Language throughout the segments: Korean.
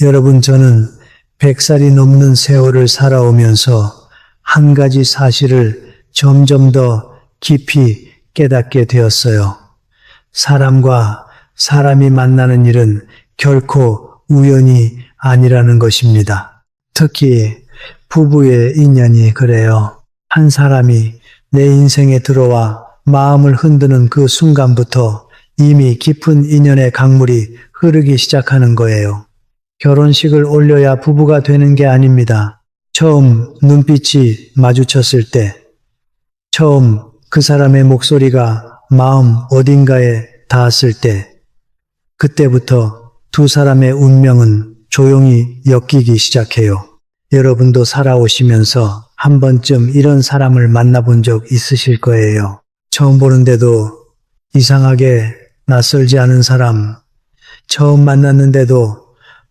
여러분, 저는 100살이 넘는 세월을 살아오면서 한 가지 사실을 점점 더 깊이 깨닫게 되었어요. 사람과 사람이 만나는 일은 결코 우연이 아니라는 것입니다. 특히 부부의 인연이 그래요. 한 사람이 내 인생에 들어와 마음을 흔드는 그 순간부터 이미 깊은 인연의 강물이 흐르기 시작하는 거예요. 결혼식을 올려야 부부가 되는 게 아닙니다. 처음 눈빛이 마주쳤을 때, 처음 그 사람의 목소리가 마음 어딘가에 닿았을 때, 그때부터 두 사람의 운명은 조용히 엮이기 시작해요. 여러분도 살아오시면서 한 번쯤 이런 사람을 만나본 적 있으실 거예요. 처음 보는데도 이상하게 낯설지 않은 사람, 처음 만났는데도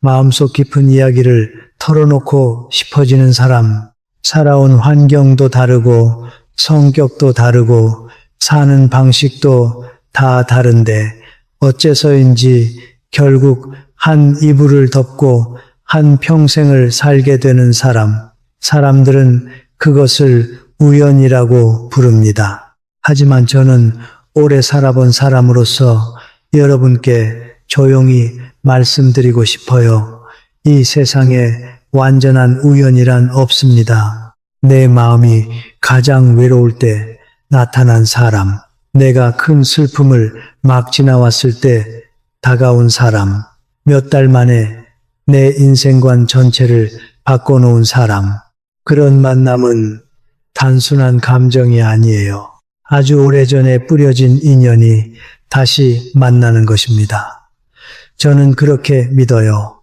마음속 깊은 이야기를 털어놓고 싶어지는 사람, 살아온 환경도 다르고 성격도 다르고 사는 방식도 다 다른데 어째서인지 결국 한 이불을 덮고 한 평생을 살게 되는 사람, 사람들은 그것을 우연이라고 부릅니다. 하지만 저는 오래 살아본 사람으로서 여러분께 조용히 말씀드리고 싶어요. 이 세상에 완전한 우연이란 없습니다. 내 마음이 가장 외로울 때 나타난 사람, 내가 큰 슬픔을 막 지나왔을 때 다가온 사람, 몇 달 만에 내 인생관 전체를 바꿔놓은 사람, 그런 만남은 단순한 감정이 아니에요. 아주 오래전에 뿌려진 인연이 다시 만나는 것입니다. 저는 그렇게 믿어요.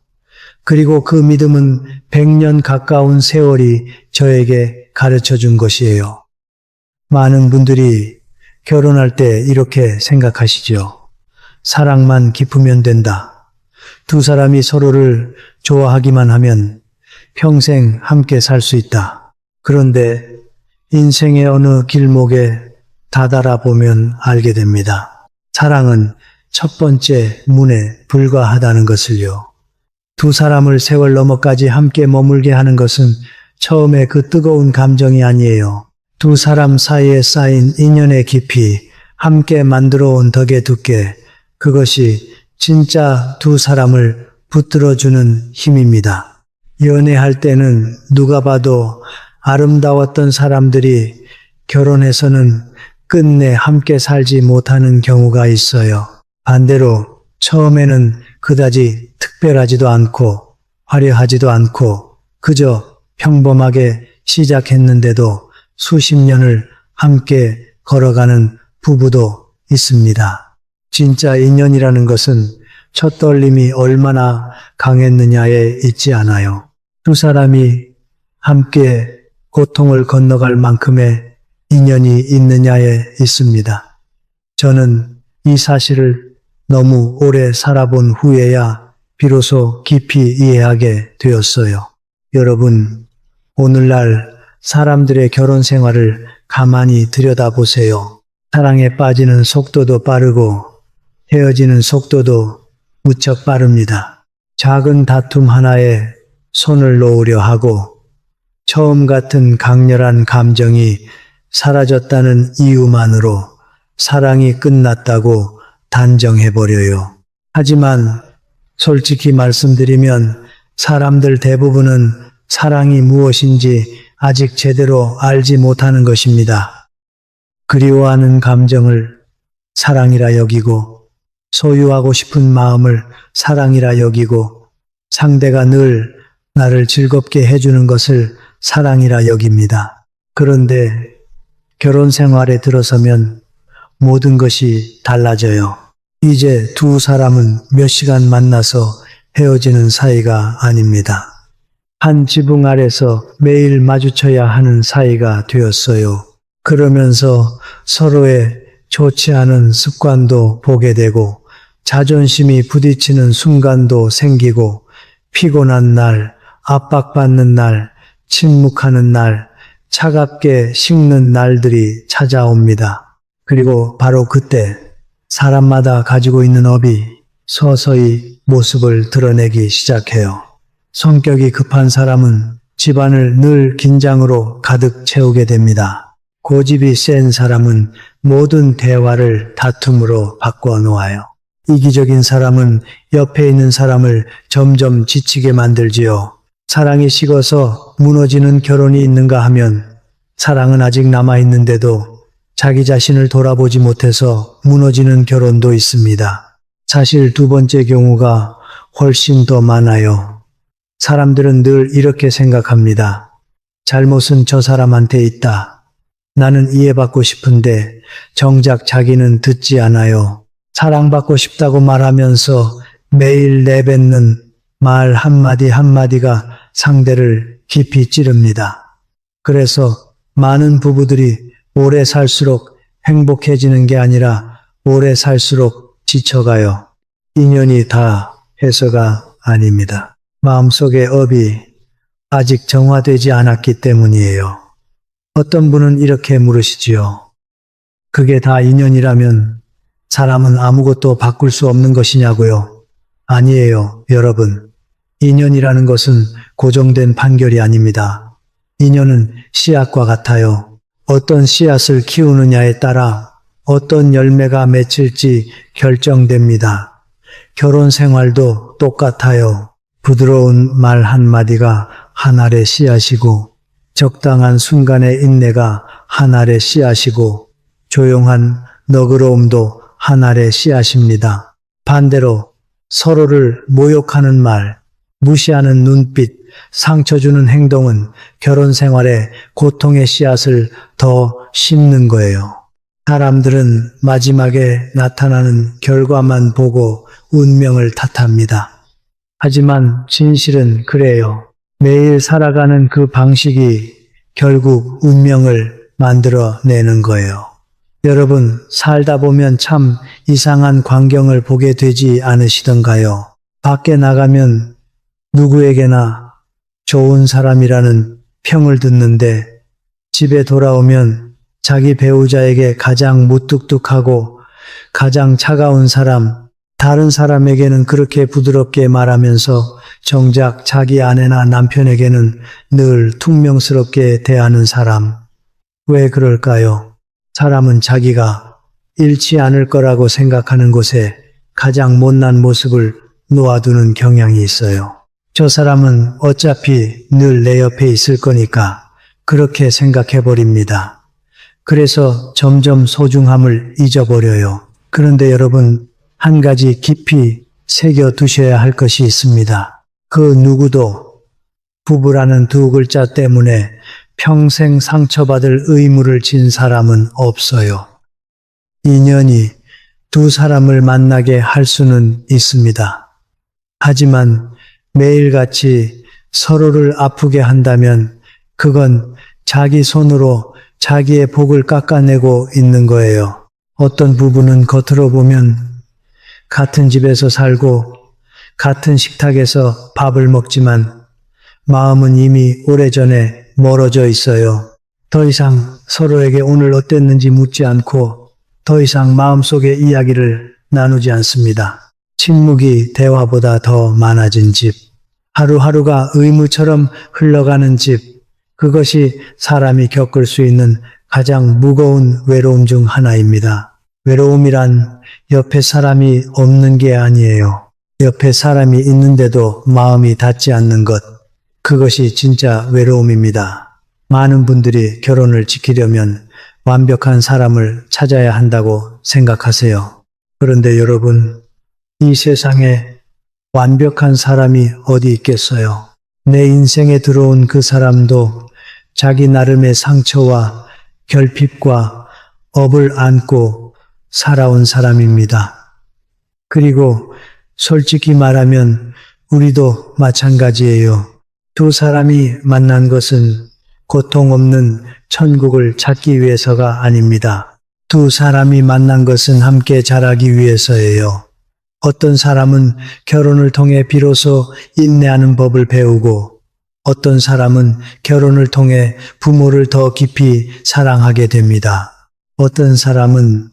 그리고 그 믿음은 100년 가까운 세월이 저에게 가르쳐 준 것이에요. 많은 분들이 결혼할 때 이렇게 생각하시죠. 사랑만 깊으면 된다. 두 사람이 서로를 좋아하기만 하면 평생 함께 살 수 있다. 그런데 인생의 어느 길목에 다다라 보면 알게 됩니다. 사랑은 첫 번째 문에 불과하다는 것을요. 두 사람을 세월 너머까지 함께 머물게 하는 것은 처음에 그 뜨거운 감정이 아니에요. 두 사람 사이에 쌓인 인연의 깊이, 함께 만들어 온 덕의 두께, 그것이 진짜 두 사람을 붙들어주는 힘입니다. 연애할 때는 누가 봐도 아름다웠던 사람들이 결혼해서는 끝내 함께 살지 못하는 경우가 있어요. 반대로 처음에는 그다지 특별하지도 않고 화려하지도 않고 그저 평범하게 시작했는데도 수십 년을 함께 걸어가는 부부도 있습니다. 진짜 인연이라는 것은 첫 떨림이 얼마나 강했느냐에 있지 않아요. 두 사람이 함께 고통을 건너갈 만큼의 인연이 있느냐에 있습니다. 저는 이 사실을 너무 오래 살아본 후에야 비로소 깊이 이해하게 되었어요. 여러분, 오늘날 사람들의 결혼 생활을 가만히 들여다보세요. 사랑에 빠지는 속도도 빠르고 헤어지는 속도도 무척 빠릅니다. 작은 다툼 하나에 손을 놓으려 하고 처음 같은 강렬한 감정이 사라졌다는 이유만으로 사랑이 끝났다고 단정해버려요. 하지만 솔직히 말씀드리면 사람들 대부분은 사랑이 무엇인지 아직 제대로 알지 못하는 것입니다. 그리워하는 감정을 사랑이라 여기고 소유하고 싶은 마음을 사랑이라 여기고 상대가 늘 나를 즐겁게 해주는 것을 사랑이라 여깁니다. 그런데 결혼 생활에 들어서면 모든 것이 달라져요. 이제 두 사람은 몇 시간 만나서 헤어지는 사이가 아닙니다. 한 지붕 아래서 매일 마주쳐야 하는 사이가 되었어요. 그러면서 서로의 좋지 않은 습관도 보게 되고 자존심이 부딪히는 순간도 생기고 피곤한 날, 압박받는 날, 침묵하는 날, 차갑게 식는 날들이 찾아옵니다. 그리고 바로 그때 사람마다 가지고 있는 업이 서서히 모습을 드러내기 시작해요. 성격이 급한 사람은 집안을 늘 긴장으로 가득 채우게 됩니다. 고집이 센 사람은 모든 대화를 다툼으로 바꿔 놓아요. 이기적인 사람은 옆에 있는 사람을 점점 지치게 만들지요. 사랑이 식어서 무너지는 결혼이 있는가 하면 사랑은 아직 남아있는데도 자기 자신을 돌아보지 못해서 무너지는 결혼도 있습니다. 사실 두 번째 경우가 훨씬 더 많아요. 사람들은 늘 이렇게 생각합니다. 잘못은 저 사람한테 있다. 나는 이해받고 싶은데 정작 자기는 듣지 않아요. 사랑받고 싶다고 말하면서 매일 내뱉는 말 한마디 한마디가 상대를 깊이 찌릅니다. 그래서 많은 부부들이 오래 살수록 행복해지는 게 아니라 오래 살수록 지쳐가요. 인연이 다 해서가 아닙니다. 마음속의 업이 아직 정화되지 않았기 때문이에요. 어떤 분은 이렇게 물으시지요. 그게 다 인연이라면 사람은 아무것도 바꿀 수 없는 것이냐고요. 아니에요, 여러분. 인연이라는 것은 고정된 판결이 아닙니다. 인연은 씨앗과 같아요. 어떤 씨앗을 키우느냐에 따라 어떤 열매가 맺힐지 결정됩니다. 결혼 생활도 똑같아요. 부드러운 말 한마디가 한 알의 씨앗이고 적당한 순간의 인내가 한 알의 씨앗이고 조용한 너그러움도 한 알의 씨앗입니다. 반대로 서로를 모욕하는 말, 무시하는 눈빛, 상처 주는 행동은 결혼 생활에 고통의 씨앗을 더 심는 거예요. 사람들은 마지막에 나타나는 결과만 보고 운명을 탓합니다. 하지만 진실은 그래요. 매일 살아가는 그 방식이 결국 운명을 만들어내는 거예요. 여러분, 살다 보면 참 이상한 광경을 보게 되지 않으시던가요? 밖에 나가면 누구에게나 좋은 사람이라는 평을 듣는데 집에 돌아오면 자기 배우자에게 가장 무뚝뚝하고 가장 차가운 사람, 다른 사람에게는 그렇게 부드럽게 말하면서 정작 자기 아내나 남편에게는 늘 퉁명스럽게 대하는 사람. 왜 그럴까요? 사람은 자기가 잃지 않을 거라고 생각하는 곳에 가장 못난 모습을 놓아두는 경향이 있어요. 저 사람은 어차피 늘 내 옆에 있을 거니까 그렇게 생각해버립니다. 그래서 점점 소중함을 잊어버려요. 그런데 여러분, 한 가지 깊이 새겨두셔야 할 것이 있습니다. 그 누구도 부부라는 두 글자 때문에 평생 상처받을 의무를 진 사람은 없어요. 인연이 두 사람을 만나게 할 수는 있습니다. 하지만 매일같이 서로를 아프게 한다면 그건 자기 손으로 자기의 복을 깎아내고 있는 거예요. 어떤 부부는 겉으로 보면 같은 집에서 살고 같은 식탁에서 밥을 먹지만 마음은 이미 오래전에 멀어져 있어요. 더 이상 서로에게 오늘 어땠는지 묻지 않고 더 이상 마음속의 이야기를 나누지 않습니다. 침묵이 대화보다 더 많아진 집, 하루하루가 의무처럼 흘러가는 집, 그것이 사람이 겪을 수 있는 가장 무거운 외로움 중 하나입니다. 외로움이란 옆에 사람이 없는 게 아니에요. 옆에 사람이 있는데도 마음이 닿지 않는 것, 그것이 진짜 외로움입니다. 많은 분들이 결혼을 지키려면 완벽한 사람을 찾아야 한다고 생각하세요. 그런데 여러분, 이 세상에 완벽한 사람이 어디 있겠어요? 내 인생에 들어온 그 사람도 자기 나름의 상처와 결핍과 업을 안고 살아온 사람입니다. 그리고 솔직히 말하면 우리도 마찬가지예요. 두 사람이 만난 것은 고통 없는 천국을 찾기 위해서가 아닙니다. 두 사람이 만난 것은 함께 자라기 위해서예요. 어떤 사람은 결혼을 통해 비로소 인내하는 법을 배우고 어떤 사람은 결혼을 통해 부모를 더 깊이 사랑하게 됩니다. 어떤 사람은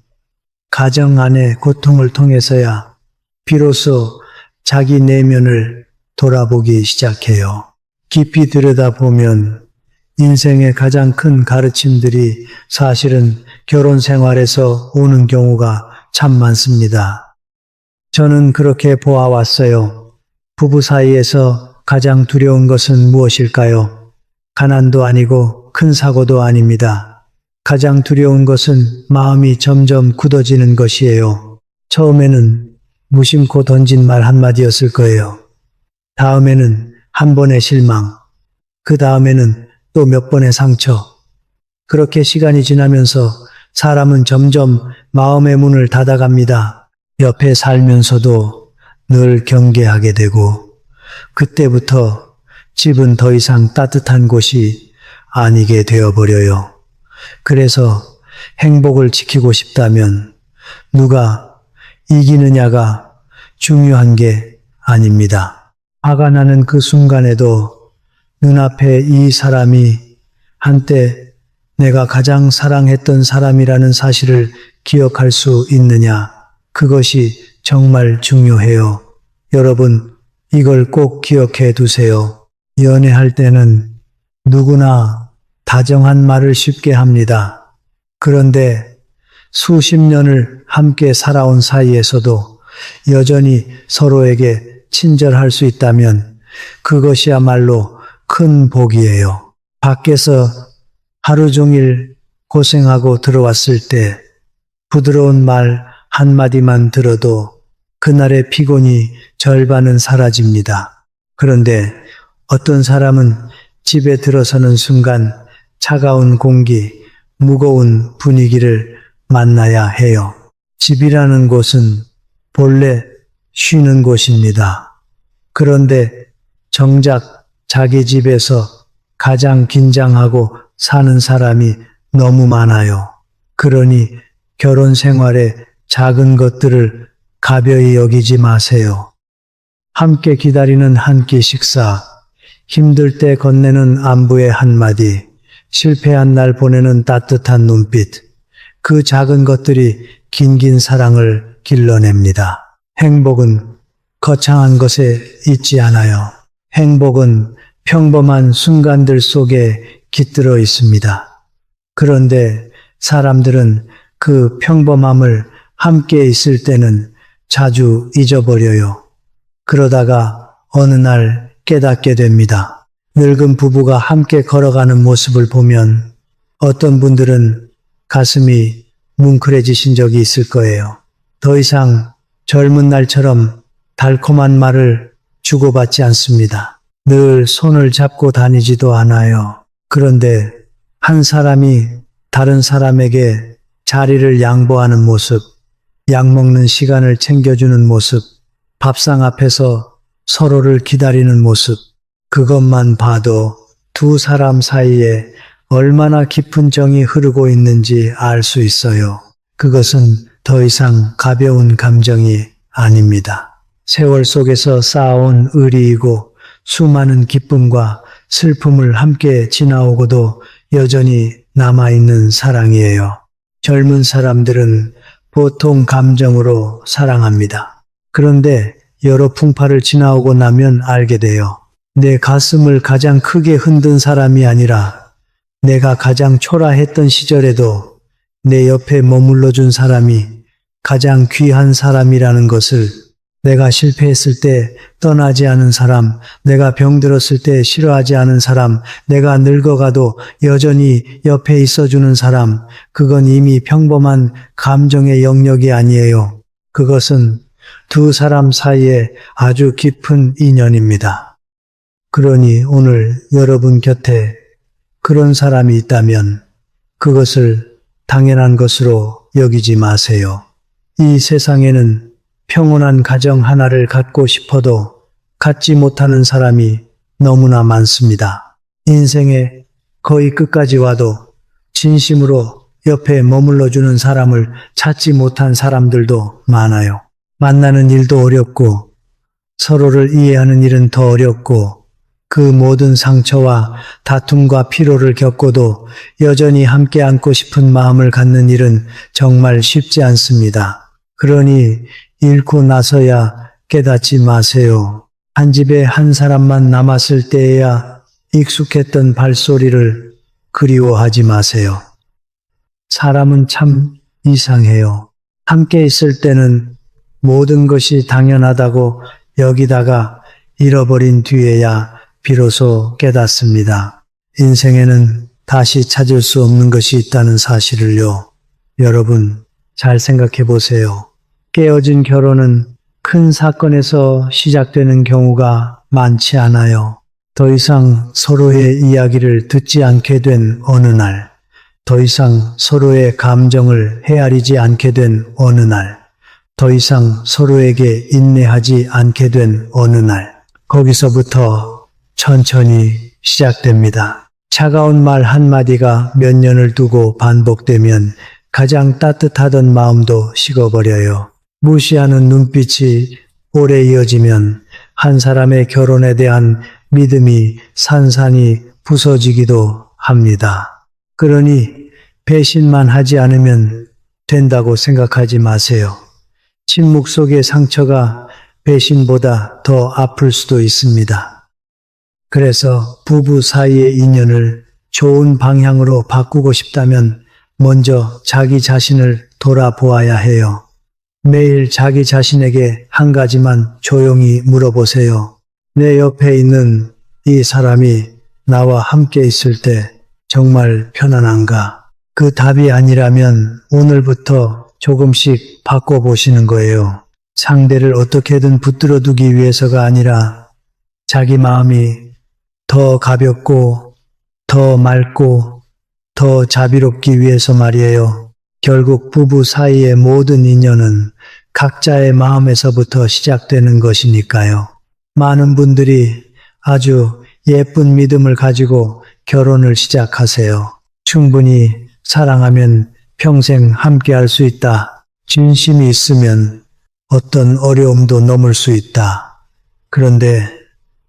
가정 안의 고통을 통해서야 비로소 자기 내면을 돌아보기 시작해요. 깊이 들여다보면 인생의 가장 큰 가르침들이 사실은 결혼 생활에서 오는 경우가 참 많습니다. 저는 그렇게 보아왔어요. 부부 사이에서 가장 두려운 것은 무엇일까요? 가난도 아니고 큰 사고도 아닙니다. 가장 두려운 것은 마음이 점점 굳어지는 것이에요. 처음에는 무심코 던진 말 한마디였을 거예요. 다음에는 한 번의 실망, 그 다음에는 또 몇 번의 상처. 그렇게 시간이 지나면서 사람은 점점 마음의 문을 닫아갑니다. 옆에 살면서도 늘 경계하게 되고, 그때부터 집은 더 이상 따뜻한 곳이 아니게 되어버려요. 그래서 행복을 지키고 싶다면 누가 이기느냐가 중요한 게 아닙니다. 화가 나는 그 순간에도 눈앞에 이 사람이 한때 내가 가장 사랑했던 사람이라는 사실을 기억할 수 있느냐, 그것이 정말 중요해요. 여러분, 이걸 꼭 기억해 두세요. 연애할 때는 누구나 다정한 말을 쉽게 합니다. 그런데 수십 년을 함께 살아온 사이에서도 여전히 서로에게 친절할 수 있다면 그것이야말로 큰 복이에요. 밖에서 하루 종일 고생하고 들어왔을 때 부드러운 말 한마디만 들어도 그날의 피곤이 절반은 사라집니다. 그런데 어떤 사람은 집에 들어서는 순간 차가운 공기, 무거운 분위기를 만나야 해요. 집이라는 곳은 본래 쉬는 곳입니다. 그런데 정작 자기 집에서 가장 긴장하고 사는 사람이 너무 많아요. 그러니 결혼 생활의 작은 것들을 가벼이 여기지 마세요. 함께 기다리는 한 끼 식사, 힘들 때 건네는 안부의 한마디, 실패한 날 보내는 따뜻한 눈빛, 그 작은 것들이 긴긴 사랑을 길러냅니다. 행복은 거창한 것에 있지 않아요. 행복은 평범한 순간들 속에 깃들어 있습니다. 그런데 사람들은 그 평범함을 함께 있을 때는 자주 잊어버려요. 그러다가 어느 날 깨닫게 됩니다. 늙은 부부가 함께 걸어가는 모습을 보면 어떤 분들은 가슴이 뭉클해지신 적이 있을 거예요. 더 이상 젊은 날처럼 달콤한 말을 주고받지 않습니다. 늘 손을 잡고 다니지도 않아요. 그런데 한 사람이 다른 사람에게 자리를 양보하는 모습, 약 먹는 시간을 챙겨주는 모습, 밥상 앞에서 서로를 기다리는 모습, 그것만 봐도 두 사람 사이에 얼마나 깊은 정이 흐르고 있는지 알 수 있어요. 그것은 더 이상 가벼운 감정이 아닙니다. 세월 속에서 쌓아온 의리이고 수많은 기쁨과 슬픔을 함께 지나오고도 여전히 남아있는 사랑이에요. 젊은 사람들은 보통 감정으로 사랑합니다. 그런데 여러 풍파를 지나오고 나면 알게 돼요. 내 가슴을 가장 크게 흔든 사람이 아니라 내가 가장 초라했던 시절에도 내 옆에 머물러 준 사람이 가장 귀한 사람이라는 것을, 내가 실패했을 때 떠나지 않은 사람, 내가 병들었을 때 싫어하지 않은 사람, 내가 늙어가도 여전히 옆에 있어주는 사람, 그건 이미 평범한 감정의 영역이 아니에요. 그것은 두 사람 사이에 아주 깊은 인연입니다. 그러니 오늘 여러분 곁에 그런 사람이 있다면 그것을 당연한 것으로 여기지 마세요. 이 세상에는 평온한 가정 하나를 갖고 싶어도 갖지 못하는 사람이 너무나 많습니다. 인생의 거의 끝까지 와도 진심으로 옆에 머물러주는 사람을 찾지 못한 사람들도 많아요. 만나는 일도 어렵고 서로를 이해하는 일은 더 어렵고 그 모든 상처와 다툼과 피로를 겪고도 여전히 함께 안고 싶은 마음을 갖는 일은 정말 쉽지 않습니다. 그러니 잃고 나서야 깨닫지 마세요. 한 집에 한 사람만 남았을 때에야 익숙했던 발소리를 그리워하지 마세요. 사람은 참 이상해요. 함께 있을 때는 모든 것이 당연하다고 여기다가 잃어버린 뒤에야 비로소 깨닫습니다. 인생에는 다시 찾을 수 없는 것이 있다는 사실을요. 여러분, 잘 생각해 보세요. 깨어진 결혼은 큰 사건에서 시작되는 경우가 많지 않아요. 더 이상 서로의 이야기를 듣지 않게 된 어느 날, 더 이상 서로의 감정을 헤아리지 않게 된 어느 날, 더 이상 서로에게 인내하지 않게 된 어느 날, 거기서부터 천천히 시작됩니다. 차가운 말 한마디가 몇 년을 두고 반복되면 가장 따뜻하던 마음도 식어버려요. 무시하는 눈빛이 오래 이어지면 한 사람의 결혼에 대한 믿음이 산산이 부서지기도 합니다. 그러니 배신만 하지 않으면 된다고 생각하지 마세요. 침묵 속의 상처가 배신보다 더 아플 수도 있습니다. 그래서 부부 사이의 인연을 좋은 방향으로 바꾸고 싶다면 먼저 자기 자신을 돌아보아야 해요. 매일 자기 자신에게 한 가지만 조용히 물어보세요. 내 옆에 있는 이 사람이 나와 함께 있을 때 정말 편안한가? 그 답이 아니라면 오늘부터 조금씩 바꿔보시는 거예요. 상대를 어떻게든 붙들어 두기 위해서가 아니라 자기 마음이 더 가볍고 더 맑고 더 자비롭기 위해서 말이에요. 결국 부부 사이의 모든 인연은 각자의 마음에서부터 시작되는 것이니까요. 많은 분들이 아주 예쁜 믿음을 가지고 결혼을 시작하세요. 충분히 사랑하면 평생 함께할 수 있다. 진심이 있으면 어떤 어려움도 넘을 수 있다. 그런데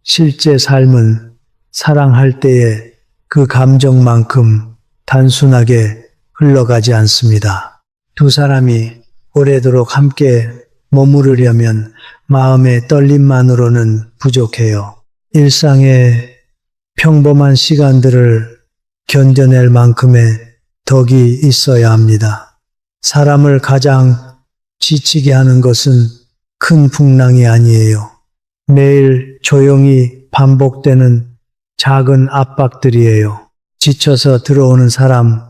실제 삶은 사랑할 때의 그 감정만큼 단순하게 흘러가지 않습니다. 두 사람이 오래도록 함께 머무르려면 마음의 떨림만으로는 부족해요. 일상의 평범한 시간들을 견뎌낼 만큼의 덕이 있어야 합니다. 사람을 가장 지치게 하는 것은 큰 풍랑이 아니에요. 매일 조용히 반복되는 작은 압박들이에요. 지쳐서 들어오는 사람,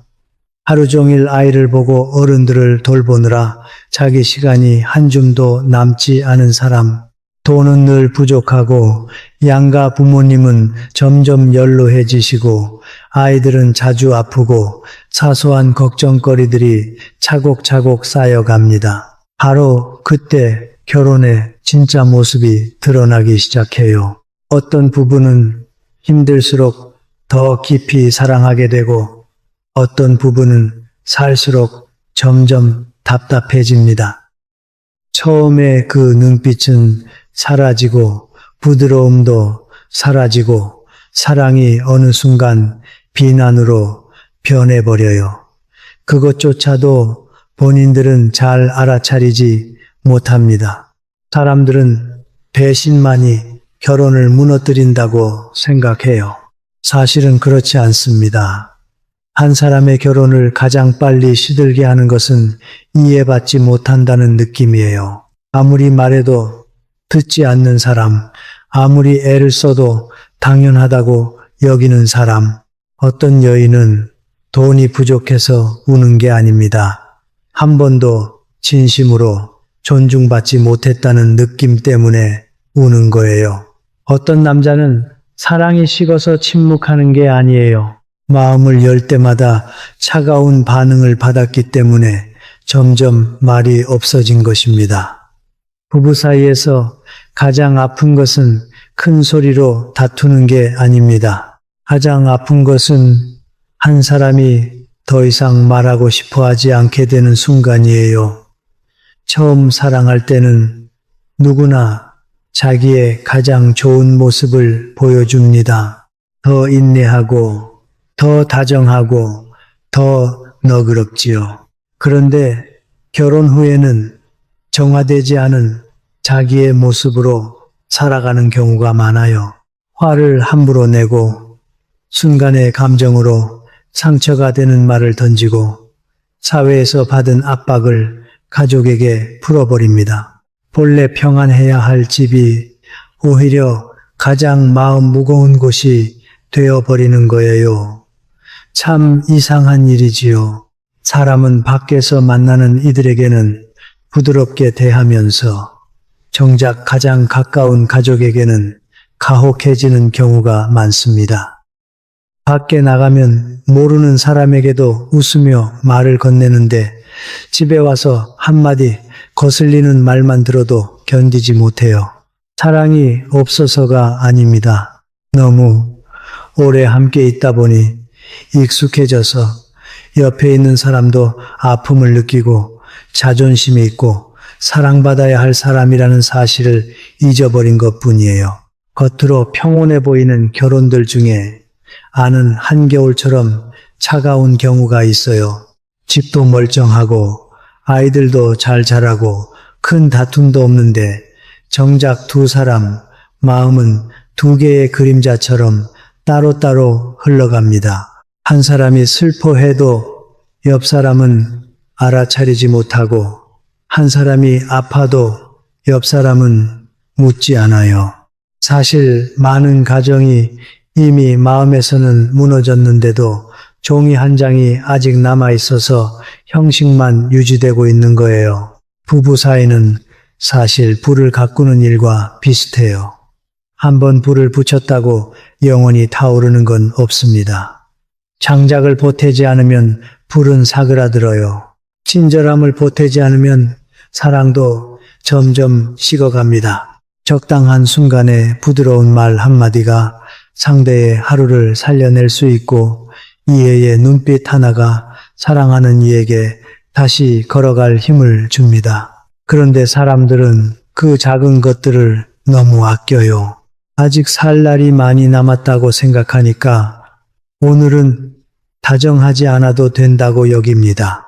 하루 종일 아이를 보고 어른들을 돌보느라 자기 시간이 한 줌도 남지 않은 사람, 돈은 늘 부족하고 양가 부모님은 점점 연로해지시고 아이들은 자주 아프고 사소한 걱정거리들이 차곡차곡 쌓여갑니다. 바로 그때 결혼의 진짜 모습이 드러나기 시작해요. 어떤 부부는 힘들수록 더 깊이 사랑하게 되고 어떤 부부는 살수록 점점 답답해집니다. 처음에 그 눈빛은 사라지고 부드러움도 사라지고 사랑이 어느 순간 비난으로 변해버려요. 그것조차도 본인들은 잘 알아차리지 못합니다. 사람들은 배신만이 결혼을 무너뜨린다고 생각해요. 사실은 그렇지 않습니다. 한 사람의 결혼을 가장 빨리 시들게 하는 것은 이해받지 못한다는 느낌이에요. 아무리 말해도 듣지 않는 사람, 아무리 애를 써도 당연하다고 여기는 사람, 어떤 여인은 돈이 부족해서 우는 게 아닙니다. 한 번도 진심으로 존중받지 못했다는 느낌 때문에 우는 거예요. 어떤 남자는 사랑이 식어서 침묵하는 게 아니에요. 마음을 열 때마다 차가운 반응을 받았기 때문에 점점 말이 없어진 것입니다. 부부 사이에서 가장 아픈 것은 큰 소리로 다투는 게 아닙니다. 가장 아픈 것은 한 사람이 더 이상 말하고 싶어 하지 않게 되는 순간이에요. 처음 사랑할 때는 누구나 자기의 가장 좋은 모습을 보여줍니다. 더 인내하고 더 다정하고 더 너그럽지요. 그런데 결혼 후에는 정화되지 않은 자기의 모습으로 살아가는 경우가 많아요. 화를 함부로 내고 순간의 감정으로 상처가 되는 말을 던지고 사회에서 받은 압박을 가족에게 풀어버립니다. 본래 평안해야 할 집이 오히려 가장 마음 무거운 곳이 되어버리는 거예요. 참 이상한 일이지요. 사람은 밖에서 만나는 이들에게는 부드럽게 대하면서 정작 가장 가까운 가족에게는 가혹해지는 경우가 많습니다. 밖에 나가면 모르는 사람에게도 웃으며 말을 건네는데 집에 와서 한마디 거슬리는 말만 들어도 견디지 못해요. 사랑이 없어서가 아닙니다. 너무 오래 함께 있다 보니 익숙해져서 옆에 있는 사람도 아픔을 느끼고 자존심이 있고 사랑받아야 할 사람이라는 사실을 잊어버린 것뿐이에요. 겉으로 평온해 보이는 결혼들 중에 아는 한겨울처럼 차가운 경우가 있어요. 집도 멀쩡하고 아이들도 잘 자라고 큰 다툼도 없는데 정작 두 사람 마음은 두 개의 그림자처럼 따로따로 흘러갑니다. 한 사람이 슬퍼해도 옆 사람은 알아차리지 못하고 한 사람이 아파도 옆 사람은 묻지 않아요. 사실 많은 가정이 이미 마음에서는 무너졌는데도 종이 한 장이 아직 남아 있어서 형식만 유지되고 있는 거예요. 부부 사이는 사실 불을 가꾸는 일과 비슷해요. 한번 불을 붙였다고 영원히 타오르는 건 없습니다. 장작을 보태지 않으면 불은 사그라들어요. 친절함을 보태지 않으면 사랑도 점점 식어갑니다. 적당한 순간에 부드러운 말 한마디가 상대의 하루를 살려낼 수 있고 이해의 눈빛 하나가 사랑하는 이에게 다시 걸어갈 힘을 줍니다. 그런데 사람들은 그 작은 것들을 너무 아껴요. 아직 살 날이 많이 남았다고 생각하니까 오늘은 다정하지 않아도 된다고 여깁니다.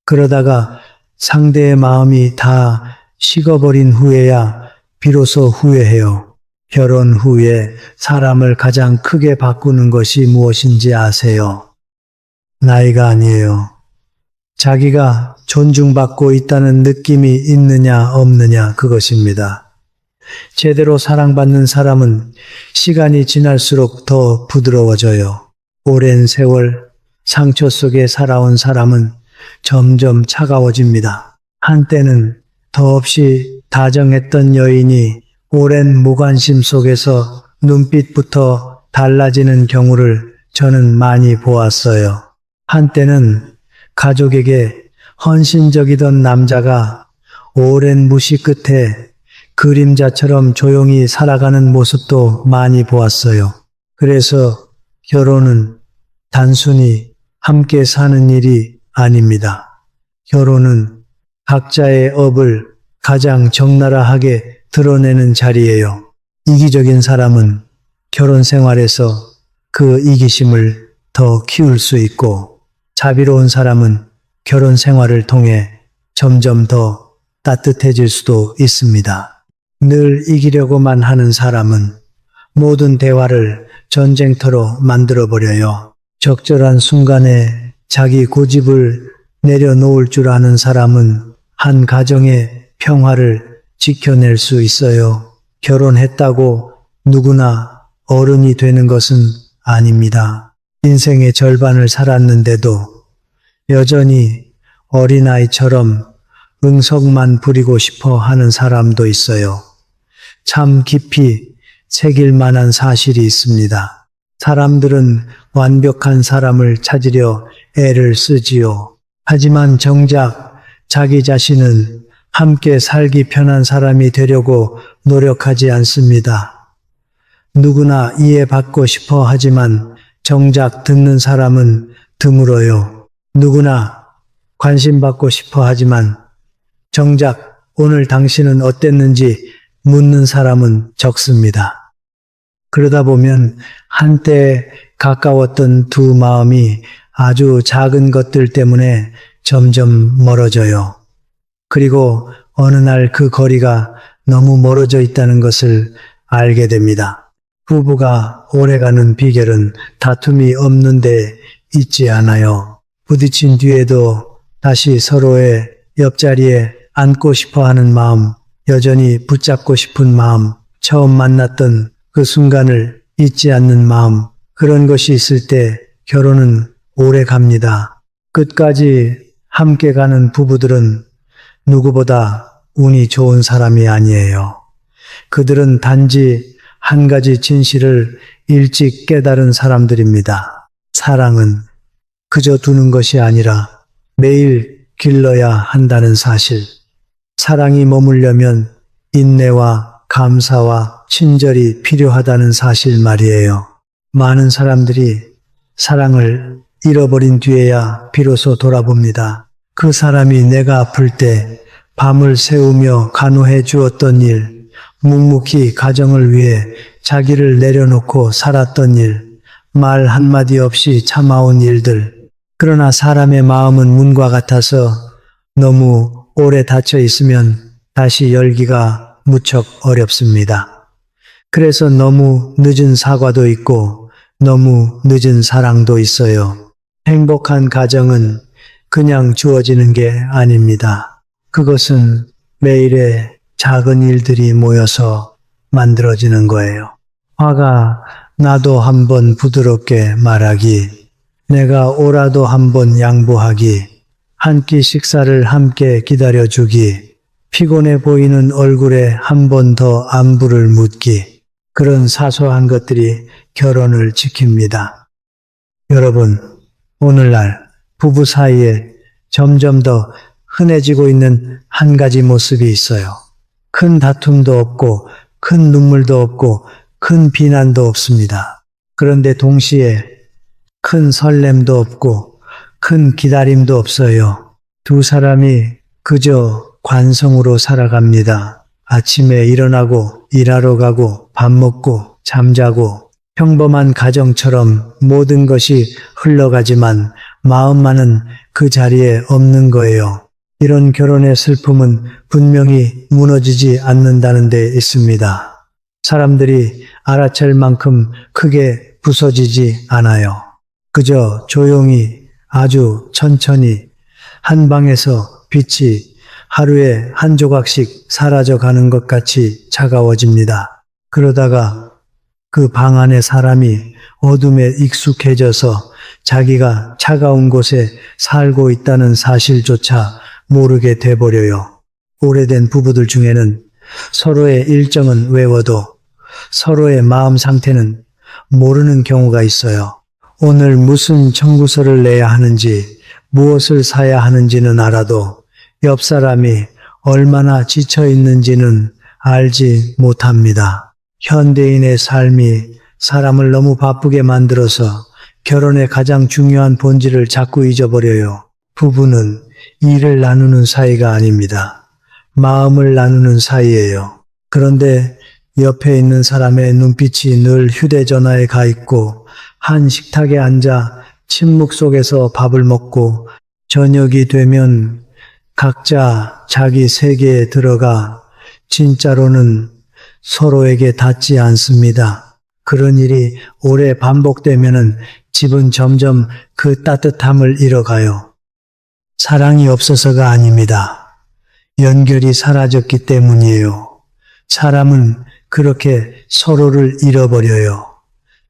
그러다가 상대의 마음이 다 식어버린 후에야 비로소 후회해요. 결혼 후에 사람을 가장 크게 바꾸는 것이 무엇인지 아세요? 나이가 아니에요. 자기가 존중받고 있다는 느낌이 있느냐 없느냐 그것입니다. 제대로 사랑받는 사람은 시간이 지날수록 더 부드러워져요. 오랜 세월 상처 속에 살아온 사람은 점점 차가워집니다. 한때는 더없이 다정했던 여인이 오랜 무관심 속에서 눈빛부터 달라지는 경우를 저는 많이 보았어요. 한때는 가족에게 헌신적이던 남자가 오랜 무시 끝에 그림자처럼 조용히 살아가는 모습도 많이 보았어요. 그래서 결혼은 단순히 함께 사는 일이 아닙니다. 결혼은 각자의 업을 가장 적나라하게 드러내는 자리예요. 이기적인 사람은 결혼 생활에서 그 이기심을 더 키울 수 있고 자비로운 사람은 결혼 생활을 통해 점점 더 따뜻해질 수도 있습니다. 늘 이기려고만 하는 사람은 모든 대화를 전쟁터로 만들어버려요. 적절한 순간에 자기 고집을 내려놓을 줄 아는 사람은 한 가정의 평화를 지켜낼 수 있어요. 결혼했다고 누구나 어른이 되는 것은 아닙니다. 인생의 절반을 살았는데도 여전히 어린아이처럼 응석만 부리고 싶어 하는 사람도 있어요. 참 깊이 새길 만한 사실이 있습니다. 사람들은 완벽한 사람을 찾으려 애를 쓰지요. 하지만 정작 자기 자신은 함께 살기 편한 사람이 되려고 노력하지 않습니다. 누구나 이해받고 싶어 하지만 정작 듣는 사람은 드물어요. 누구나 관심받고 싶어 하지만 정작 오늘 당신은 어땠는지 묻는 사람은 적습니다. 그러다 보면 한때 가까웠던 두 마음이 아주 작은 것들 때문에 점점 멀어져요. 그리고 어느 날 그 거리가 너무 멀어져 있다는 것을 알게 됩니다. 부부가 오래가는 비결은 다툼이 없는데 있지 않아요. 부딪힌 뒤에도 다시 서로의 옆자리에 앉고 싶어 하는 마음, 여전히 붙잡고 싶은 마음, 처음 만났던 그 순간을 잊지 않는 마음, 그런 것이 있을 때 결혼은 오래 갑니다. 끝까지 함께 가는 부부들은 누구보다 운이 좋은 사람이 아니에요. 그들은 단지 한 가지 진실을 일찍 깨달은 사람들입니다. 사랑은 그저 두는 것이 아니라 매일 길러야 한다는 사실. 사랑이 머물려면 인내와 감사와 친절이 필요하다는 사실 말이에요. 많은 사람들이 사랑을 잃어버린 뒤에야 비로소 돌아봅니다. 그 사람이 내가 아플 때 밤을 새우며 간호해 주었던 일, 묵묵히 가정을 위해 자기를 내려놓고 살았던 일, 말 한마디 없이 참아온 일들. 그러나 사람의 마음은 문과 같아서 너무 오래 닫혀 있으면 다시 열기가 무척 어렵습니다. 그래서 너무 늦은 사과도 있고 너무 늦은 사랑도 있어요. 행복한 가정은 그냥 주어지는 게 아닙니다. 그것은 매일의 작은 일들이 모여서 만들어지는 거예요. 화가 나도 한번 부드럽게 말하기, 내가 오라도 한번 양보하기, 한 끼 식사를 함께 기다려주기, 피곤해 보이는 얼굴에 한 번 더 안부를 묻기, 그런 사소한 것들이 결혼을 지킵니다. 여러분, 오늘날 부부 사이에 점점 더 흔해지고 있는 한 가지 모습이 있어요. 큰 다툼도 없고, 큰 눈물도 없고, 큰 비난도 없습니다. 그런데 동시에 큰 설렘도 없고, 큰 기다림도 없어요. 두 사람이 그저 관성으로 살아갑니다. 아침에 일어나고, 일하러 가고, 밥 먹고, 잠자고, 평범한 가정처럼 모든 것이 흘러가지만 마음만은 그 자리에 없는 거예요. 이런 결혼의 슬픔은 분명히 무너지지 않는다는 데 있습니다. 사람들이 알아챌 만큼 크게 부서지지 않아요. 그저 조용히 아주 천천히 한 방에서 빛이 하루에 한 조각씩 사라져 가는 것 같이 차가워집니다. 그러다가 그 방 안의 사람이 어둠에 익숙해져서 자기가 차가운 곳에 살고 있다는 사실조차 모르게 돼버려요. 오래된 부부들 중에는 서로의 일정은 외워도 서로의 마음 상태는 모르는 경우가 있어요. 오늘 무슨 청구서를 내야 하는지, 무엇을 사야 하는지는 알아도 옆 사람이 얼마나 지쳐 있는지는 알지 못합니다. 현대인의 삶이 사람을 너무 바쁘게 만들어서 결혼의 가장 중요한 본질을 자꾸 잊어버려요. 부부는 일을 나누는 사이가 아닙니다. 마음을 나누는 사이예요. 그런데 옆에 있는 사람의 눈빛이 늘 휴대전화에 가 있고 한 식탁에 앉아 침묵 속에서 밥을 먹고 저녁이 되면 각자 자기 세계에 들어가 진짜로는 서로에게 닿지 않습니다. 그런 일이 오래 반복되면은 집은 점점 그 따뜻함을 잃어가요. 사랑이 없어서가 아닙니다. 연결이 사라졌기 때문이에요. 사람은 그렇게 서로를 잃어버려요.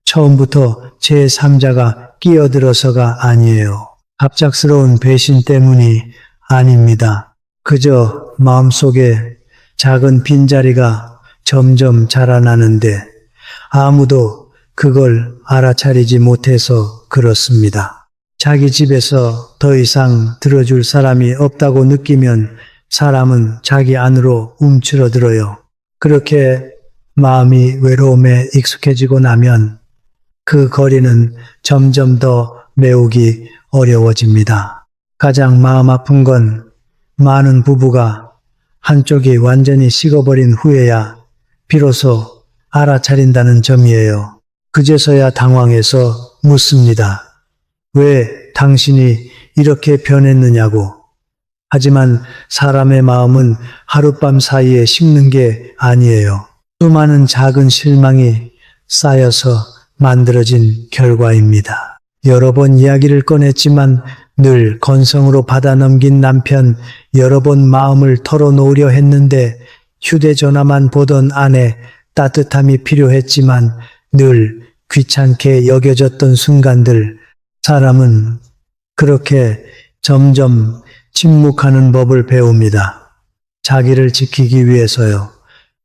처음부터 제3자가 끼어들어서가 아니에요. 갑작스러운 배신 때문이 아닙니다. 그저 마음속에 작은 빈자리가 점점 자라나는데 아무도 그걸 알아차리지 못해서 그렇습니다. 자기 집에서 더 이상 들어줄 사람이 없다고 느끼면 사람은 자기 안으로 움츠러들어요. 그렇게 마음이 외로움에 익숙해지고 나면 그 거리는 점점 더 메우기 어려워집니다. 가장 마음 아픈 건 많은 부부가 한쪽이 완전히 식어버린 후에야 비로소 알아차린다는 점이에요. 그제서야 당황해서 묻습니다. 왜 당신이 이렇게 변했느냐고. 하지만 사람의 마음은 하룻밤 사이에 식는 게 아니에요. 수많은 작은 실망이 쌓여서 만들어진 결과입니다. 여러 번 이야기를 꺼냈지만 늘 건성으로 받아 넘긴 남편, 여러 번 마음을 털어놓으려 했는데 휴대전화만 보던 아내, 따뜻함이 필요했지만 늘 귀찮게 여겨졌던 순간들, 사람은 그렇게 점점 침묵하는 법을 배웁니다. 자기를 지키기 위해서요.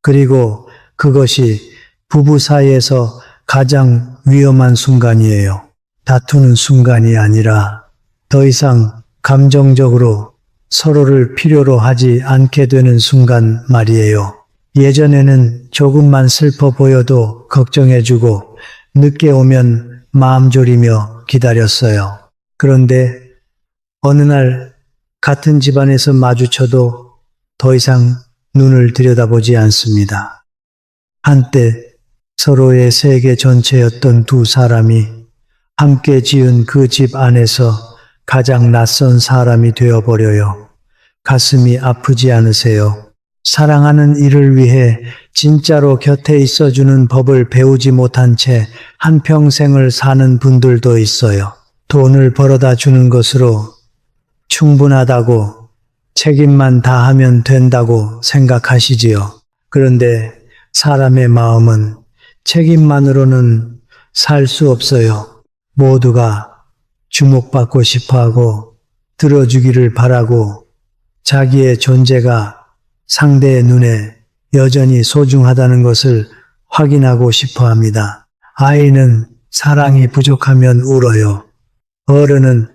그리고 그것이 부부 사이에서 가장 위험한 순간이에요. 다투는 순간이 아니라 더 이상 감정적으로 서로를 필요로 하지 않게 되는 순간 말이에요. 예전에는 조금만 슬퍼 보여도 걱정해주고 늦게 오면 마음 졸이며 기다렸어요. 그런데 어느 날 같은 집안에서 마주쳐도 더 이상 눈을 들여다보지 않습니다. 한때 서로의 세계 전체였던 두 사람이 함께 지은 그 집 안에서 가장 낯선 사람이 되어버려요. 가슴이 아프지 않으세요? 사랑하는 이를 위해 진짜로 곁에 있어주는 법을 배우지 못한 채 한평생을 사는 분들도 있어요. 돈을 벌어다 주는 것으로 충분하다고, 책임만 다하면 된다고 생각하시지요. 그런데 사람의 마음은 책임만으로는 살 수 없어요. 모두가 주목받고 싶어하고 들어주기를 바라고 자기의 존재가 상대의 눈에 여전히 소중하다는 것을 확인하고 싶어 합니다. 아이는 사랑이 부족하면 울어요. 어른은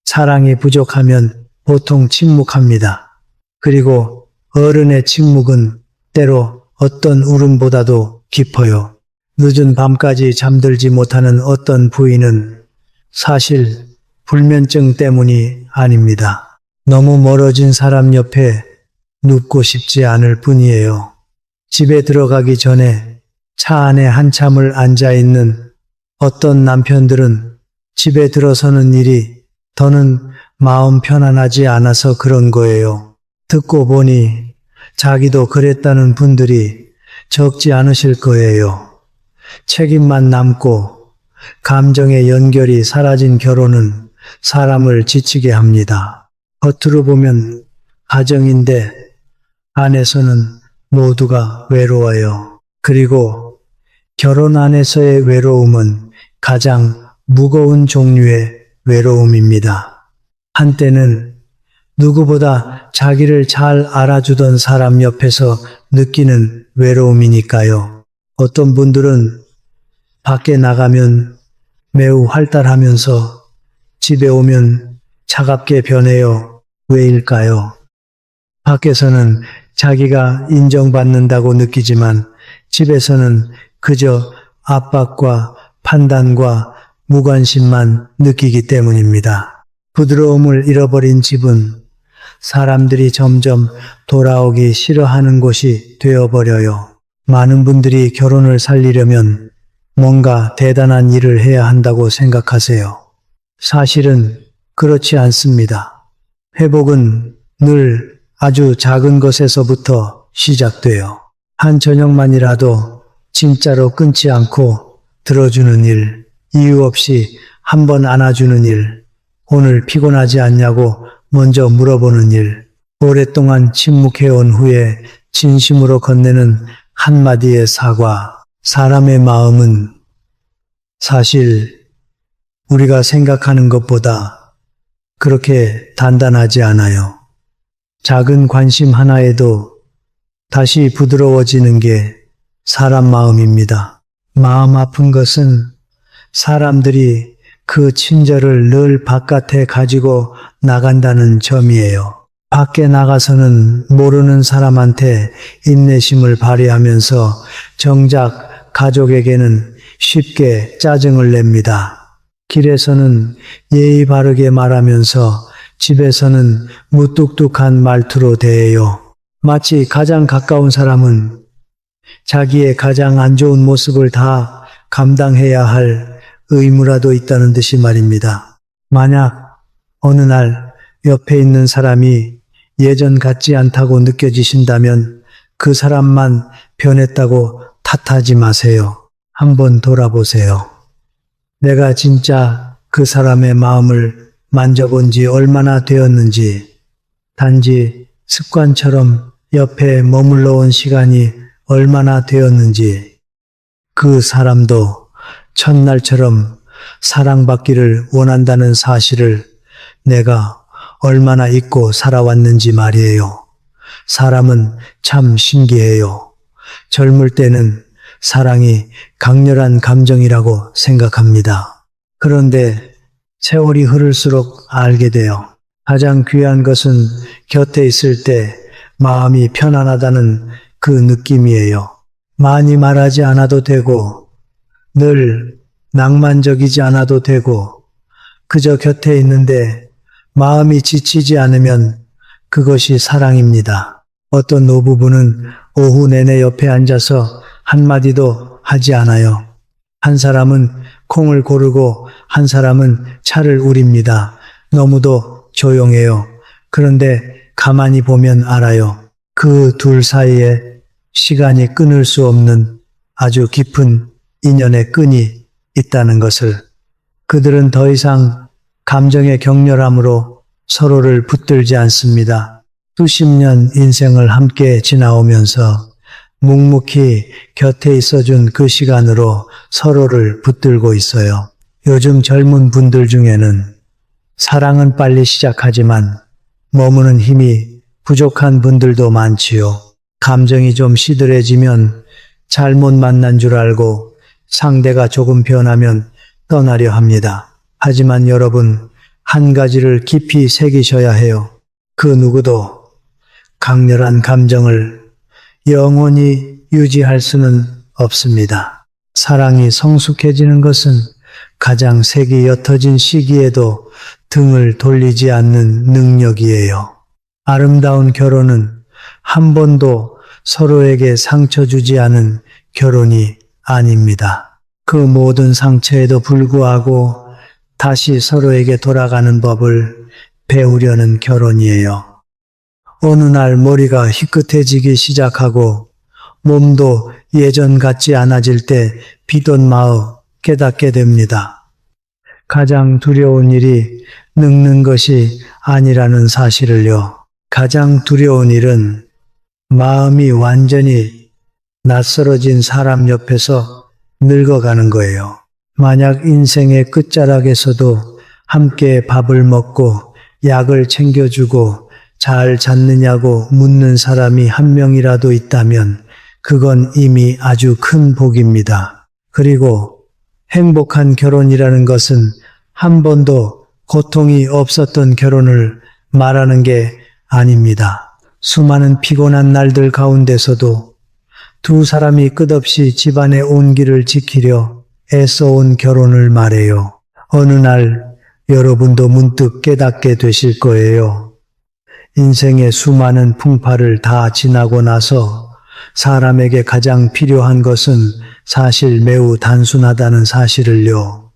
사랑이 부족하면 보통 침묵합니다. 그리고 어른의 침묵은 때로 어떤 울음보다도 깊어요. 늦은 밤까지 잠들지 못하는 어떤 부인은 사실 불면증 때문이 아닙니다. 너무 멀어진 사람 옆에 눕고 싶지 않을 뿐이에요. 집에 들어가기 전에 차 안에 한참을 앉아 있는 어떤 남편들은 집에 들어서는 일이 더는 마음 편안하지 않아서 그런 거예요. 듣고 보니 자기도 그랬다는 분들이 적지 않으실 거예요. 책임만 남고 감정의 연결이 사라진 결혼은 사람을 지치게 합니다. 겉으로 보면 가정인데 안에서는 모두가 외로워요. 그리고 결혼 안에서의 외로움은 가장 무거운 종류의 외로움입니다. 한때는 누구보다 자기를 잘 알아주던 사람 옆에서 느끼는 외로움이니까요. 어떤 분들은 밖에 나가면 매우 활달하면서 집에 오면 차갑게 변해요. 왜일까요? 밖에서는 자기가 인정받는다고 느끼지만 집에서는 그저 압박과 판단과 무관심만 느끼기 때문입니다. 부드러움을 잃어버린 집은 사람들이 점점 돌아오기 싫어하는 곳이 되어버려요. 많은 분들이 결혼을 살리려면 뭔가 대단한 일을 해야 한다고 생각하세요. 사실은 그렇지 않습니다. 회복은 늘 아주 작은 것에서부터 시작돼요. 한 저녁만이라도 진짜로 끊지 않고 들어주는 일, 이유 없이 한번 안아주는 일, 오늘 피곤하지 않냐고 먼저 물어보는 일, 오랫동안 침묵해온 후에 진심으로 건네는 한마디의 사과. 사람의 마음은 사실 우리가 생각하는 것보다 그렇게 단단하지 않아요. 작은 관심 하나에도 다시 부드러워지는 게 사람 마음입니다. 마음 아픈 것은 사람들이 그 친절을 늘 바깥에 가지고 나간다는 점이에요. 밖에 나가서는 모르는 사람한테 인내심을 발휘하면서 정작 가족에게는 쉽게 짜증을 냅니다. 길에서는 예의 바르게 말하면서 집에서는 무뚝뚝한 말투로 대해요. 마치 가장 가까운 사람은 자기의 가장 안 좋은 모습을 다 감당해야 할 의무라도 있다는 듯이 말입니다. 만약 어느 날 옆에 있는 사람이 예전 같지 않다고 느껴지신다면 그 사람만 변했다고 탓하지 마세요. 한번 돌아보세요. 내가 진짜 그 사람의 마음을 만져본 지 얼마나 되었는지, 단지 습관처럼 옆에 머물러 온 시간이 얼마나 되었는지, 그 사람도 첫날처럼 사랑받기를 원한다는 사실을 내가 얼마나 잊고 살아왔는지 말이에요. 사람은 참 신기해요. 젊을 때는 사랑이 강렬한 감정이라고 생각합니다. 그런데 세월이 흐를수록 알게 돼요. 가장 귀한 것은 곁에 있을 때 마음이 편안하다는 그 느낌이에요. 많이 말하지 않아도 되고, 늘 낭만적이지 않아도 되고, 그저 곁에 있는데 마음이 지치지 않으면 그것이 사랑입니다. 어떤 노부부는 오후 내내 옆에 앉아서 한마디도 하지 않아요. 한 사람은 콩을 고르고 한 사람은 차를 우립니다. 너무도 조용해요. 그런데 가만히 보면 알아요. 그 둘 사이에 시간이 끊을 수 없는 아주 깊은 인연의 끈이 있다는 것을. 그들은 더 이상 감정의 격렬함으로 서로를 붙들지 않습니다. 수십 년 인생을 함께 지나오면서 묵묵히 곁에 있어준 그 시간으로 서로를 붙들고 있어요. 요즘 젊은 분들 중에는 사랑은 빨리 시작하지만 머무는 힘이 부족한 분들도 많지요. 감정이 좀 시들해지면 잘못 만난 줄 알고 상대가 조금 변하면 떠나려 합니다. 하지만 여러분, 한 가지를 깊이 새기셔야 해요. 그 누구도 강렬한 감정을 영원히 유지할 수는 없습니다. 사랑이 성숙해지는 것은 가장 색이 옅어진 시기에도 등을 돌리지 않는 능력이에요. 아름다운 결혼은 한 번도 서로에게 상처 주지 않은 결혼이 아닙니다. 그 모든 상처에도 불구하고 다시 서로에게 돌아가는 법을 배우려는 결혼이에요. 어느 날 머리가 희끗해지기 시작하고 몸도 예전 같지 않아질 때 비던 마음 깨닫게 됩니다. 가장 두려운 일이 늙는 것이 아니라는 사실을요. 가장 두려운 일은 마음이 완전히 낯설어진 사람 옆에서 늙어가는 거예요. 만약 인생의 끝자락에서도 함께 밥을 먹고 약을 챙겨주고 잘 잤느냐고 묻는 사람이 한 명이라도 있다면 그건 이미 아주 큰 복입니다. 그리고 행복한 결혼이라는 것은 한 번도 고통이 없었던 결혼을 말하는 게 아닙니다. 수많은 피곤한 날들 가운데서도 두 사람이 끝없이 집안의 온기를 지키려 애써온 결혼을 말해요. 어느 날 여러분도 문득 깨닫게 되실 거예요. 인생의 수많은 풍파를 다 지나고 나서 사람에게 가장 필요한 것은 사실 매우 단순하다는 사실을요.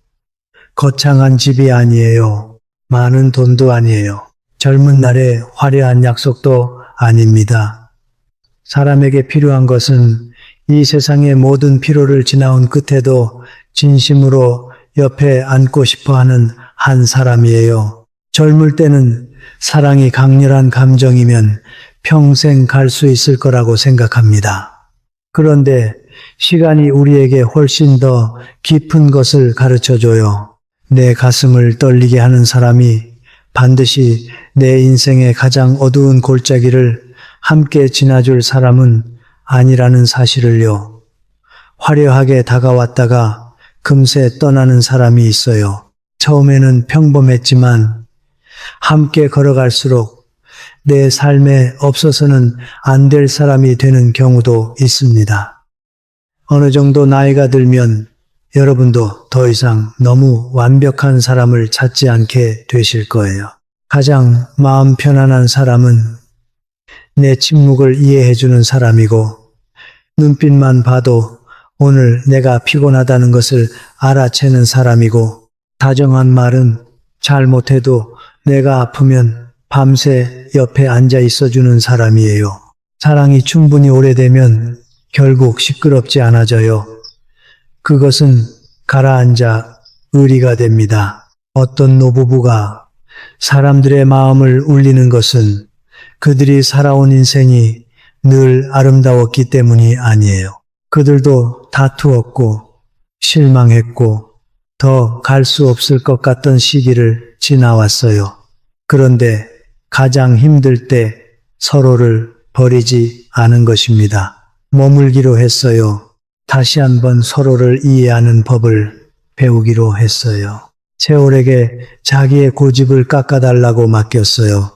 거창한 집이 아니에요. 많은 돈도 아니에요. 젊은 날의 화려한 약속도 아닙니다. 사람에게 필요한 것은 이 세상의 모든 피로를 지나온 끝에도 진심으로 옆에 앉고 싶어 하는 한 사람이에요. 젊을 때는 사랑이 강렬한 감정이면 평생 갈 수 있을 거라고 생각합니다. 그런데 시간이 우리에게 훨씬 더 깊은 것을 가르쳐 줘요. 내 가슴을 떨리게 하는 사람이 반드시 내 인생의 가장 어두운 골짜기를 함께 지나줄 사람은 아니라는 사실을요. 화려하게 다가왔다가 금세 떠나는 사람이 있어요. 처음에는 평범했지만 함께 걸어갈수록 내 삶에 없어서는 안 될 사람이 되는 경우도 있습니다. 어느 정도 나이가 들면 여러분도 더 이상 너무 완벽한 사람을 찾지 않게 되실 거예요. 가장 마음 편안한 사람은 내 침묵을 이해해주는 사람이고 눈빛만 봐도 오늘 내가 피곤하다는 것을 알아채는 사람이고 다정한 말은 잘못해도 내가 아프면 밤새 옆에 앉아 있어주는 사람이에요. 사랑이 충분히 오래되면 결국 시끄럽지 않아져요. 그것은 가라앉아 의리가 됩니다. 어떤 노부부가 사람들의 마음을 울리는 것은 그들이 살아온 인생이 늘 아름다웠기 때문이 아니에요. 그들도 다투었고 실망했고 더 갈 수 없을 것 같던 시기를 지나왔어요. 그런데 가장 힘들 때 서로를 버리지 않은 것입니다. 머물기로 했어요. 다시 한번 서로를 이해하는 법을 배우기로 했어요. 세월에게 자기의 고집을 깎아달라고 맡겼어요.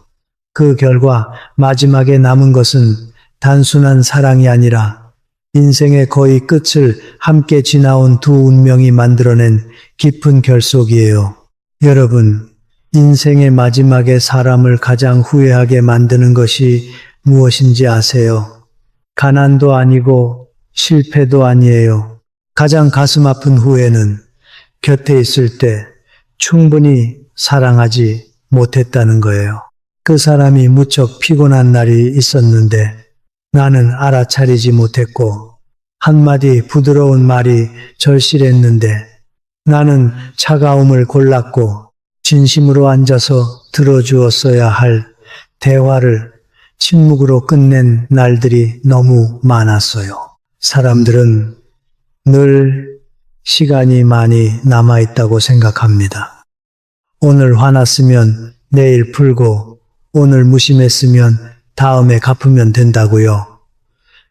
그 결과 마지막에 남은 것은 단순한 사랑이 아니라 인생의 거의 끝을 함께 지나온 두 운명이 만들어낸 깊은 결속이에요. 여러분, 인생의 마지막에 사람을 가장 후회하게 만드는 것이 무엇인지 아세요? 가난도 아니고 실패도 아니에요. 가장 가슴 아픈 후회는 곁에 있을 때 충분히 사랑하지 못했다는 거예요. 그 사람이 무척 피곤한 날이 있었는데 나는 알아차리지 못했고 한마디 부드러운 말이 절실했는데 나는 차가움을 골랐고 진심으로 앉아서 들어주었어야 할 대화를 침묵으로 끝낸 날들이 너무 많았어요. 사람들은 늘 시간이 많이 남아있다고 생각합니다. 오늘 화났으면 내일 풀고 오늘 무심했으면 다음에 갚으면 된다고요.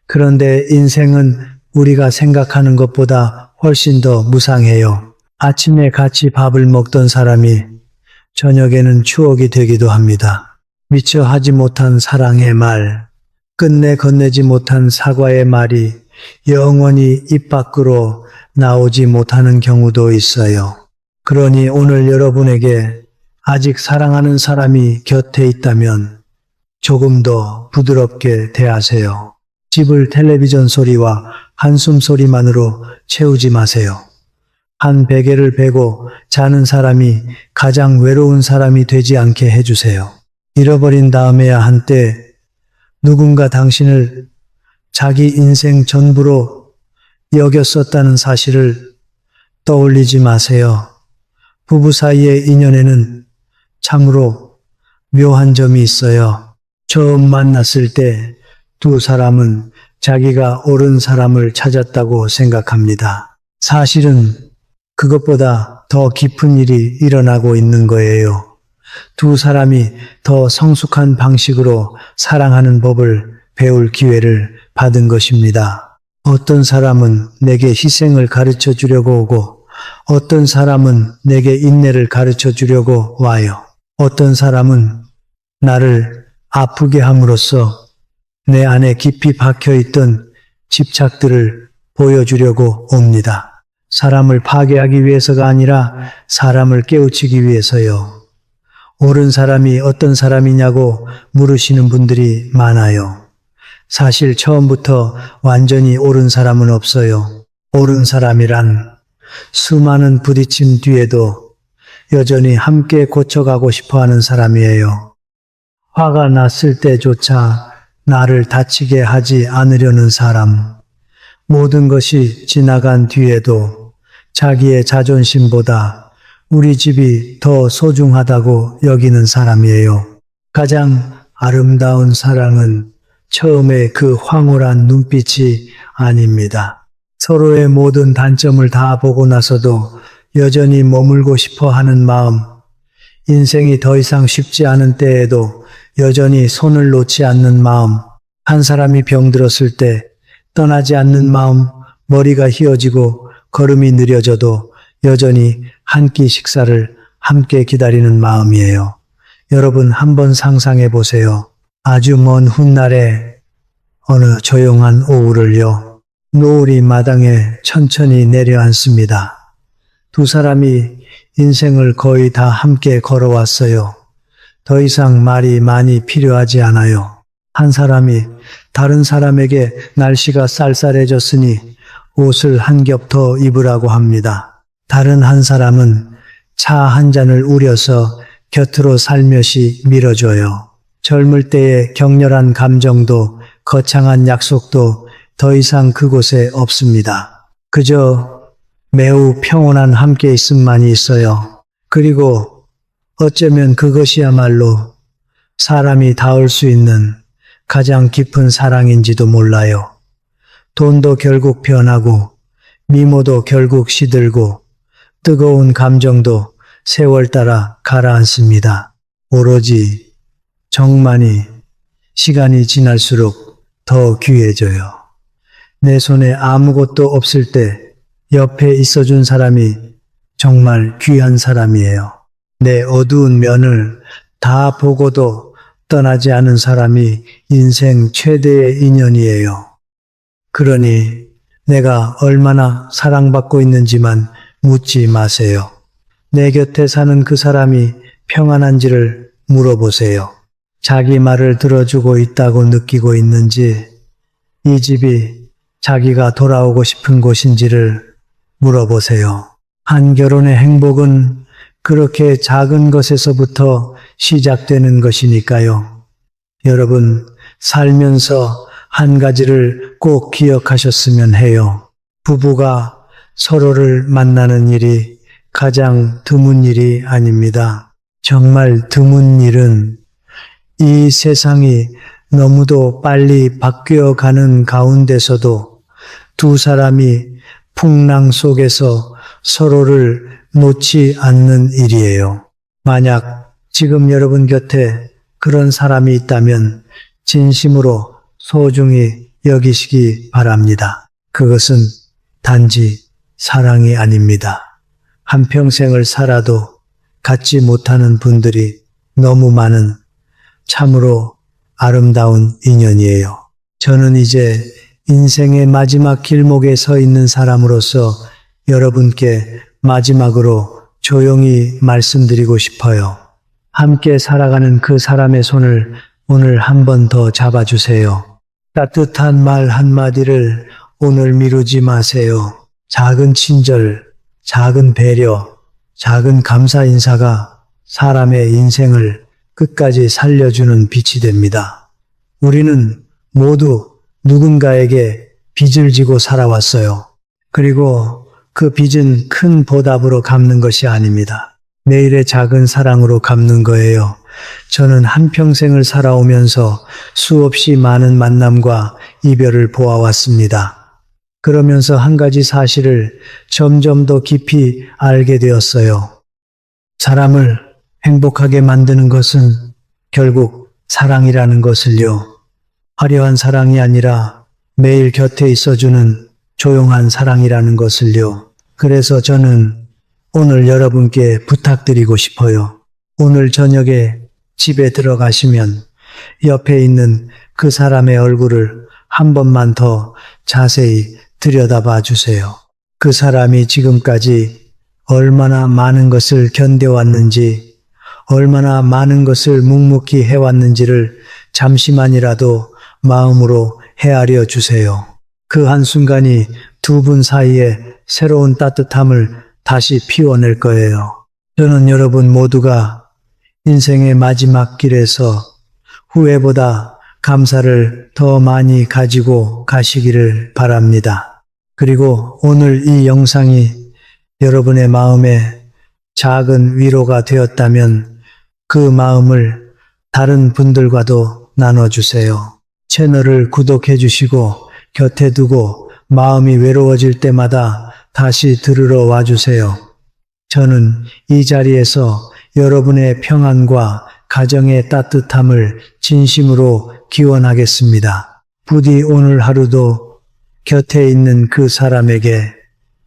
그런데 인생은 우리가 생각하는 것보다 훨씬 더 무상해요. 아침에 같이 밥을 먹던 사람이 저녁에는 추억이 되기도 합니다. 미처 하지 못한 사랑의 말, 끝내 건네지 못한 사과의 말이 영원히 입 밖으로 나오지 못하는 경우도 있어요. 그러니 오늘 여러분에게 아직 사랑하는 사람이 곁에 있다면 조금 더 부드럽게 대하세요. 집을 텔레비전 소리와 한숨 소리만으로 채우지 마세요. 한 베개를 베고 자는 사람이 가장 외로운 사람이 되지 않게 해주세요. 잃어버린 다음에야 한때 누군가 당신을 자기 인생 전부로 여겼었다는 사실을 떠올리지 마세요. 부부 사이의 인연에는 참으로 묘한 점이 있어요. 처음 만났을 때 두 사람은 자기가 옳은 사람을 찾았다고 생각합니다. 사실은 그것보다 더 깊은 일이 일어나고 있는 거예요. 두 사람이 더 성숙한 방식으로 사랑하는 법을 배울 기회를 받은 것입니다. 어떤 사람은 내게 희생을 가르쳐 주려고 오고 어떤 사람은 내게 인내를 가르쳐 주려고 와요. 어떤 사람은 나를 아프게 함으로써 내 안에 깊이 박혀있던 집착들을 보여주려고 옵니다. 사람을 파괴하기 위해서가 아니라 사람을 깨우치기 위해서요. 옳은 사람이 어떤 사람이냐고 물으시는 분들이 많아요. 사실 처음부터 완전히 옳은 사람은 없어요. 옳은 사람이란 수많은 부딪힘 뒤에도 여전히 함께 고쳐가고 싶어하는 사람이에요. 화가 났을 때조차 나를 다치게 하지 않으려는 사람. 모든 것이 지나간 뒤에도 자기의 자존심보다 우리 집이 더 소중하다고 여기는 사람이에요. 가장 아름다운 사랑은 처음에 그 황홀한 눈빛이 아닙니다. 서로의 모든 단점을 다 보고 나서도 여전히 머물고 싶어 하는 마음, 인생이 더 이상 쉽지 않은 때에도 여전히 손을 놓지 않는 마음, 한 사람이 병들었을 때 떠나지 않는 마음, 머리가 휘어지고 걸음이 느려져도 여전히 한 끼 식사를 함께 기다리는 마음이에요. 여러분 한번 상상해 보세요. 아주 먼 훗날에 어느 조용한 오후를요. 노을이 마당에 천천히 내려앉습니다. 두 사람이 인생을 거의 다 함께 걸어왔어요. 더 이상 말이 많이 필요하지 않아요. 한 사람이 다른 사람에게 날씨가 쌀쌀해졌으니 옷을 한 겹 더 입으라고 합니다. 다른 한 사람은 차 한 잔을 우려서 곁으로 살며시 밀어줘요. 젊을 때의 격렬한 감정도 거창한 약속도 더 이상 그곳에 없습니다. 그저 매우 평온한 함께 있음만이 있어요. 그리고 어쩌면 그것이야말로 사람이 닿을 수 있는 가장 깊은 사랑인지도 몰라요. 돈도 결국 변하고 미모도 결국 시들고 뜨거운 감정도 세월 따라 가라앉습니다. 오로지 정만이 시간이 지날수록 더 귀해져요. 내 손에 아무것도 없을 때 옆에 있어준 사람이 정말 귀한 사람이에요. 내 어두운 면을 다 보고도 떠나지 않은 사람이 인생 최대의 인연이에요. 그러니 내가 얼마나 사랑받고 있는지만 묻지 마세요. 내 곁에 사는 그 사람이 평안한지를 물어보세요. 자기 말을 들어주고 있다고 느끼고 있는지, 이 집이 자기가 돌아오고 싶은 곳인지를 물어보세요. 한결혼의 행복은 그렇게 작은 것에서부터 시작되는 것이니까요. 여러분, 살면서 한 가지를 꼭 기억하셨으면 해요. 부부가 서로를 만나는 일이 가장 드문 일이 아닙니다. 정말 드문 일은 이 세상이 너무도 빨리 바뀌어가는 가운데서도 두 사람이 풍랑 속에서 서로를 놓지 않는 일이에요. 만약 지금 여러분 곁에 그런 사람이 있다면 진심으로 소중히 여기시기 바랍니다. 그것은 단지 사랑이 아닙니다. 한평생을 살아도 갖지 못하는 분들이 너무 많은 참으로 아름다운 인연이에요. 저는 이제 인생의 마지막 길목에 서 있는 사람으로서 여러분께 마지막으로 조용히 말씀드리고 싶어요. 함께 살아가는 그 사람의 손을 오늘 한 번 더 잡아주세요. 따뜻한 말 한마디를 오늘 미루지 마세요. 작은 친절, 작은 배려, 작은 감사 인사가 사람의 인생을 끝까지 살려주는 빛이 됩니다. 우리는 모두 누군가에게 빚을 지고 살아왔어요. 그리고 그 빚은 큰 보답으로 갚는 것이 아닙니다. 매일의 작은 사랑으로 갚는 거예요. 저는 한평생을 살아오면서 수없이 많은 만남과 이별을 보아왔습니다. 그러면서 한 가지 사실을 점점 더 깊이 알게 되었어요. 사람을 행복하게 만드는 것은 결국 사랑이라는 것을요. 화려한 사랑이 아니라 매일 곁에 있어주는 조용한 사랑이라는 것을요. 그래서 저는 오늘 여러분께 부탁드리고 싶어요. 오늘 저녁에 집에 들어가시면 옆에 있는 그 사람의 얼굴을 한 번만 더 자세히 들여다봐 주세요. 그 사람이 지금까지 얼마나 많은 것을 견뎌왔는지, 얼마나 많은 것을 묵묵히 해왔는지를 잠시만이라도 마음으로 헤아려 주세요. 그 한순간이 두 분 사이에 새로운 따뜻함을 다시 피워낼 거예요. 저는 여러분 모두가 인생의 마지막 길에서 후회보다 감사를 더 많이 가지고 가시기를 바랍니다. 그리고 오늘 이 영상이 여러분의 마음에 작은 위로가 되었다면 그 마음을 다른 분들과도 나눠주세요. 채널을 구독해 주시고 곁에 두고 마음이 외로워질 때마다 다시 들으러 와주세요. 저는 이 자리에서 여러분의 평안과 가정의 따뜻함을 진심으로 기원하겠습니다. 부디 오늘 하루도 곁에 있는 그 사람에게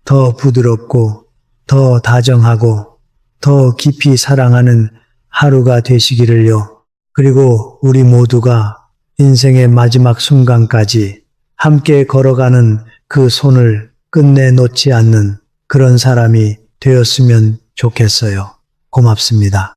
더 부드럽고 더 다정하고 더 깊이 사랑하는 하루가 되시기를요. 그리고 우리 모두가 인생의 마지막 순간까지 함께 걸어가는 그 손을 끝내 놓지 않는 그런 사람이 되었으면 좋겠어요. 고맙습니다.